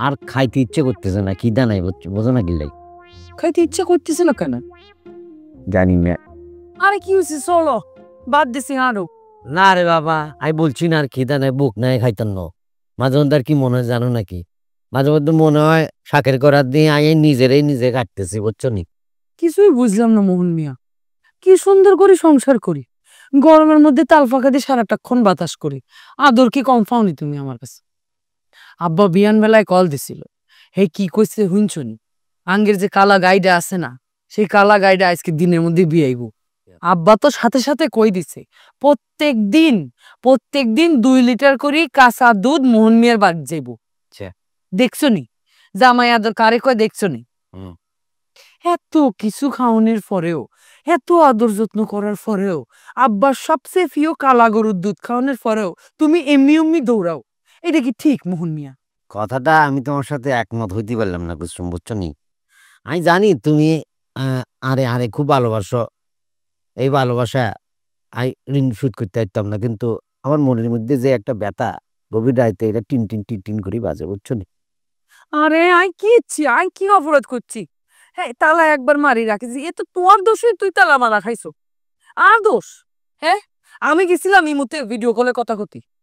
আর খাইতে ইচ্ছে করতেছে না, খিদা নাই, বোঝো না কিল্লাই? খাইতে ইচ্ছা করতেছে না কেন? জানি না। আরে কি হয়েছে, চলো বাদ দিছি আরো। না রে বাবা, আমি বলছি না আর খিদা নাই, বুক নাই, খাইতাম না। মাঝে মধ্যে আর কি মনে হয় জানো নাকি, মাঝে মধ্যে মনে হয় শাকের করার দিয়ে আমি নিজেরাই নিজে কাটতেছি, বুঝছো নি? কিছুই বুঝলাম না মোহন মিয়া, কি সুন্দর করে সংসার করি, গরমের মধ্যে তাল ফাঁকা দিয়ে সারাটাক্ষণ বাতাস করি, আদর কি কম পাওনি তুমি আমার কাছে? আব্বা বিয়ান বেলায় কল দিছিল, হে কি কইছে শুনছনি? আঙ্গের যে কালা গাইডা আছে না, সেই কালা গাইডা আজকে দিনের মধ্যে বিয়াইব। আব্বা তো সাথে সাথে কই দিছে, প্রত্যেক দিন 2 লিটার করে কাঁচা দুধ মোহন মিয়ার বাড়ি যাইব। আচ্ছা। দেখছো নি জামাই আদর কারে কয়, দেখছো নি? হুম। এত কিছু খাওয়ানোর পরেও, এত আদর যত্ন করার পরেও, আব্বার সবচেয়ে প্রিয় কালা গরুর দুধ খাওয়ানোর পরেও তুমি এমনি এমনি দৌড়াও, এটা কি ঠিক মোহন মিয়া? কথাটা আমি তোমার সাথে একমত হইতে পারলাম না কুসুম, বুঝছো নি? আমি জানি তুমি আরে আরে খুব ভালোবাসো, এই ভালোবাসা আই ঋণ শোধ করতে পারতাম না, কিন্তু আমার মনের মধ্যে যে একটা ব্যথা, গভীর রাইতে এটা টিন টিন টিন টিন করে বাজে, বুঝছো নি? আরে আই কি অপরাধ করছি? হ্যাঁ, তালা একবার মারি রাখিছি, এ তো তোমার দোষে তুই তালা মারা খাইছো। আর দোষ? হ্যাঁ, আমি গেছিলাম ইমুতে ভিডিও কলে কথা কতি,